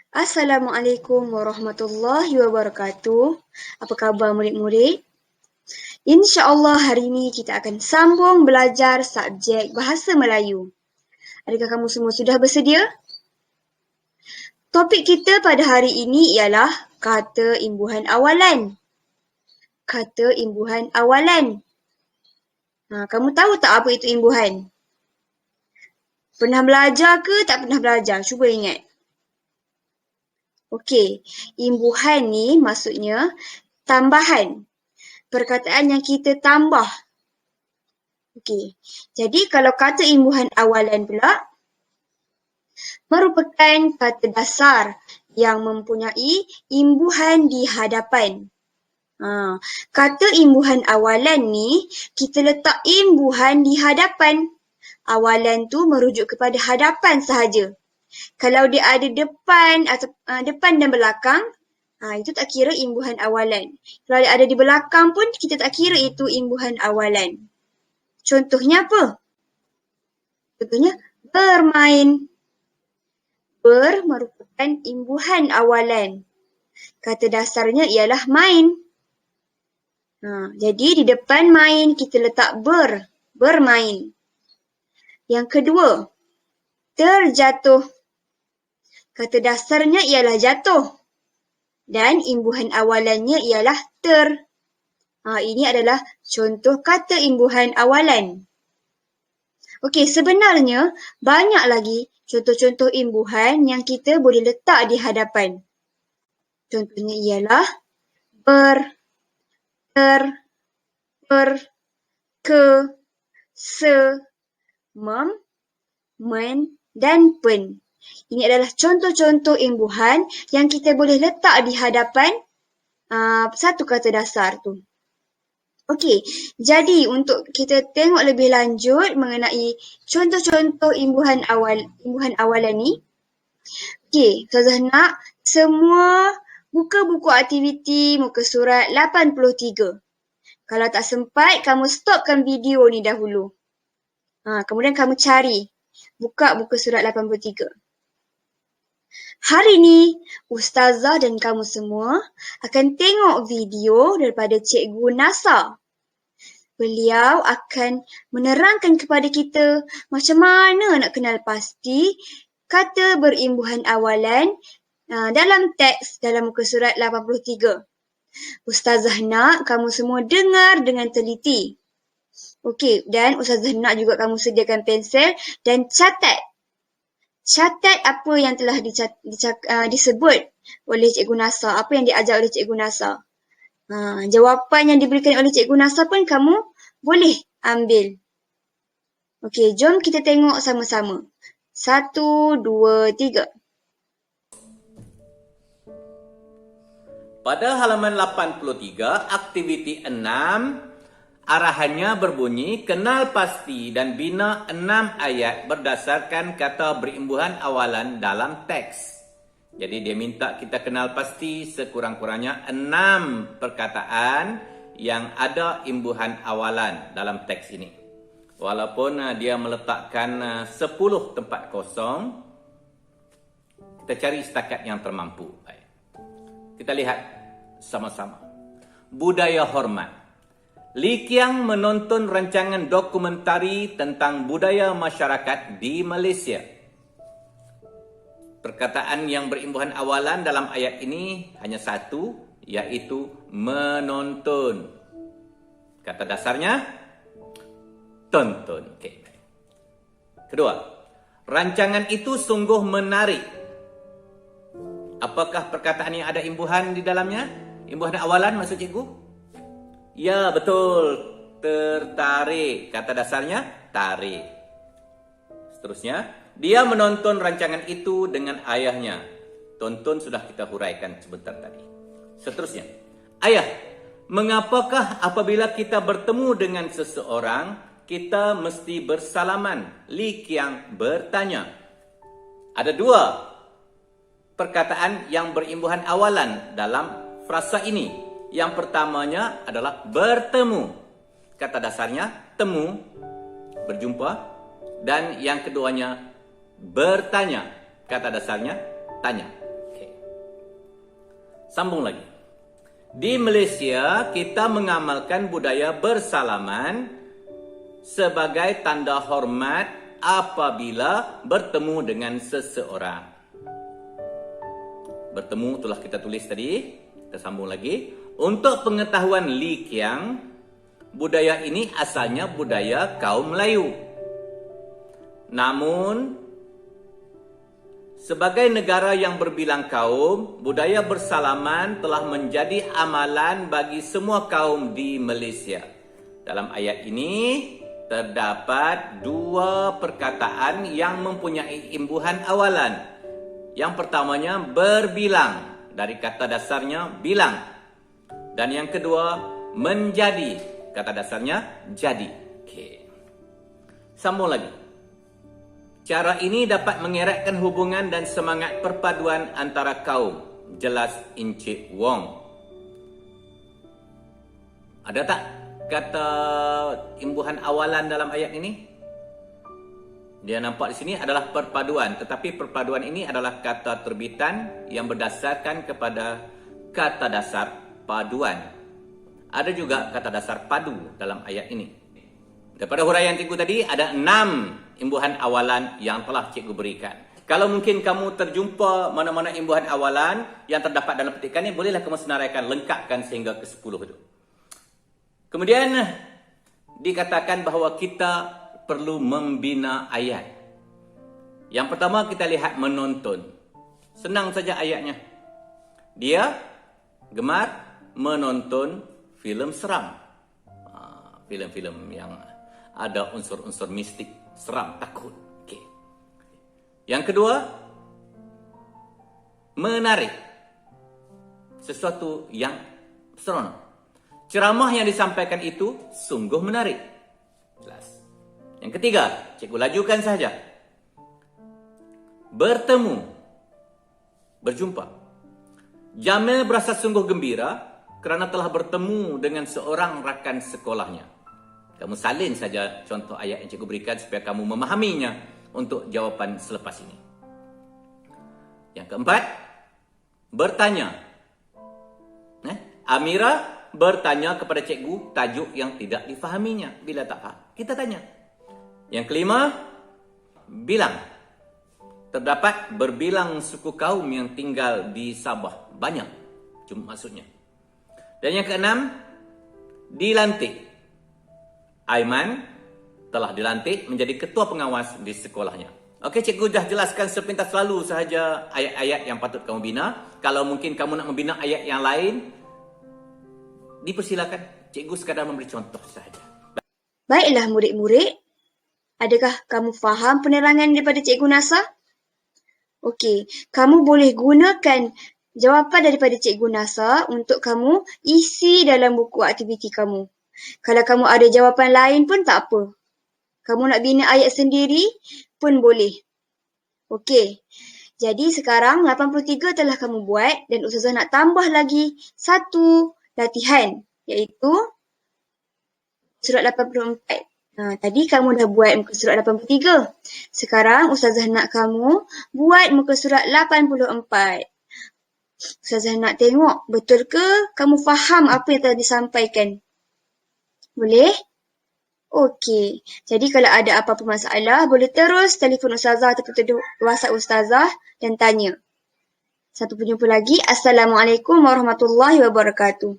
Assalamualaikum warahmatullahi wabarakatuh. Apa khabar murid-murid? InsyaAllah hari ini kita akan sambung belajar subjek Bahasa Melayu. Adakah kamu semua sudah bersedia? Topik kita pada hari ini ialah kata imbuhan awalan. Kata imbuhan awalan. Kamu tahu tak apa itu imbuhan? Pernah belajar ke tak pernah belajar? Cuba ingat. Okey, imbuhan ni maksudnya tambahan. Perkataan yang kita tambah. Okey, jadi kalau kata imbuhan awalan pula merupakan kata dasar yang mempunyai imbuhan di hadapan. Kata imbuhan awalan ni kita letak imbuhan di hadapan. Awalan tu merujuk kepada hadapan sahaja. Kalau dia ada depan atau depan dan belakang, itu tak kira imbuhan awalan. Kalau dia ada di belakang pun kita tak kira itu imbuhan awalan. Contohnya apa? Contohnya bermain. Ber merupakan imbuhan awalan. Kata dasarnya ialah main. Jadi di depan main kita letak ber. Bermain. Yang kedua, terjatuh. Kata dasarnya ialah jatuh. Dan imbuhan awalannya ialah ter. Ini adalah contoh kata imbuhan awalan. Okey, sebenarnya banyak lagi contoh-contoh imbuhan yang kita boleh letak di hadapan. Contohnya ialah ber, ter, per, ke, se, mem, men, dan pen. Ini adalah contoh-contoh imbuhan yang kita boleh letak di hadapan satu kata dasar tu. Okey, jadi untuk kita tengok lebih lanjut mengenai contoh-contoh imbuhan awalan ni. Okey, Ustazah nak semua buka buku aktiviti muka surat 83. Kalau tak sempat, kamu stopkan video ni dahulu. Kemudian kamu cari. Buka muka surat 83. Hari ni, Ustazah dan kamu semua akan tengok video daripada Cikgu Nasa. Beliau akan menerangkan kepada kita macam mana nak kenal pasti kata berimbuhan awalan dalam teks dalam muka surat 83. Ustazah nak kamu semua dengar dengan teliti. Okey, dan Ustazah nak juga kamu sediakan pensel dan catat. Catat apa yang telah disebut oleh Cikgu Nasa, apa yang diajar oleh Cikgu Nasa. Jawapan yang diberikan oleh Cikgu Nasa pun kamu boleh ambil. Okey, jom kita tengok sama-sama. 1, 2, 3. Pada halaman 83, aktiviti 6, arahannya berbunyi, kenal pasti dan bina 6 ayat berdasarkan kata berimbuhan awalan dalam teks. Jadi dia minta kita kenal pasti sekurang-kurangnya 6 perkataan yang ada imbuhan awalan dalam teks ini. Walaupun dia meletakkan 10 tempat kosong, kita cari setakat yang termampu. Baik. Kita lihat sama-sama. Budaya hormat. Li Qiang menonton rancangan dokumentari tentang budaya masyarakat di Malaysia. Perkataan yang berimbuhan awalan dalam ayat ini hanya satu, iaitu menonton. Kata dasarnya, tonton. Okay. Kedua, rancangan itu sungguh menarik. Apakah perkataan yang ada imbuhan di dalamnya? Imbuhan awalan maksud cikgu? Ya, betul. Tertarik. Kata dasarnya, tarik. Seterusnya, dia menonton rancangan itu dengan ayahnya. Tonton sudah kita huraikan sebentar tadi. Seterusnya, ayah, mengapakah apabila kita bertemu dengan seseorang, kita mesti bersalaman? Li Qiang bertanya. Ada 2 perkataan yang berimbuhan awalan dalam frasa ini. Yang pertamanya adalah bertemu. Kata dasarnya temu, berjumpa. Dan yang keduanya bertanya. Kata dasarnya tanya. Okay. Sambung lagi. Di Malaysia, kita mengamalkan budaya bersalaman sebagai tanda hormat apabila bertemu dengan seseorang. Bertemu telah kita tulis tadi. Kita sambung lagi. Untuk pengetahuan Li Qiang, budaya ini asalnya budaya kaum Melayu. Namun, sebagai negara yang berbilang kaum, budaya bersalaman telah menjadi amalan bagi semua kaum di Malaysia. Dalam ayat ini, terdapat dua perkataan yang mempunyai imbuhan awalan. Yang pertamanya berbilang, dari kata dasarnya bilang. Dan yang kedua menjadi, kata dasarnya jadi. Okay. Sambung lagi. Cara ini dapat mengeratkan hubungan dan semangat perpaduan antara kaum. Jelas Encik Wong. Ada tak kata imbuhan awalan dalam ayat ini? Dia nampak di sini adalah perpaduan, tetapi perpaduan ini adalah kata terbitan yang berdasarkan kepada kata dasar paduan. Ada juga kata dasar padu dalam ayat ini. Daripada huraian cikgu tadi, ada 6 imbuhan awalan yang telah cikgu berikan. Kalau mungkin kamu terjumpa mana-mana imbuhan awalan yang terdapat dalam petikan ini, bolehlah kamu senaraikan, lengkapkan sehingga ke 10 itu. Kemudian, dikatakan bahawa kita perlu membina ayat. Yang pertama kita lihat menonton. Senang saja ayatnya. Dia gemar menonton filem seram. Filem-filem yang ada unsur-unsur mistik, seram, takut. Okay. Yang kedua, menarik. Sesuatu yang seronok. Ceramah yang disampaikan itu sungguh menarik. Jelas. Yang ketiga, cikgu lajukan saja. Bertemu. Berjumpa. Jamil berasa sungguh gembira kerana telah bertemu dengan seorang rakan sekolahnya. Kamu salin saja contoh ayat yang cikgu berikan supaya kamu memahaminya untuk jawapan selepas ini. Yang keempat, bertanya. Amira bertanya kepada cikgu tajuk yang tidak difahaminya. Bila tak faham, kita tanya. Yang kelima, bilang. Terdapat berbilang suku kaum yang tinggal di Sabah. Banyak maksudnya. Dan yang keenam, dilantik. Aiman telah dilantik menjadi ketua pengawas di sekolahnya. Okey, cikgu dah jelaskan sepintas lalu sahaja ayat-ayat yang patut kamu bina. Kalau mungkin kamu nak membina ayat yang lain, dipersilakan. Cikgu sekadar memberi contoh sahaja. Baiklah murid-murid. Adakah kamu faham penerangan daripada Cikgu Nasa? Okey, kamu boleh gunakan jawapan daripada Cikgu Nasa untuk kamu isi dalam buku aktiviti kamu. Kalau kamu ada jawapan lain pun tak apa. Kamu nak bina ayat sendiri pun boleh. Okey, jadi sekarang 83 telah kamu buat dan Ustazah nak tambah lagi satu latihan, iaitu surat 84. Tadi kamu dah buat muka surat 83. Sekarang Ustazah nak kamu buat muka surat 84. Ustazah nak tengok betul ke kamu faham apa yang telah disampaikan. Boleh? Okey. Jadi kalau ada apa-apa masalah, boleh terus telefon Ustazah atau tutup WhatsApp Ustazah dan tanya. Sampai berjumpa lagi. Assalamualaikum warahmatullahi wabarakatuh.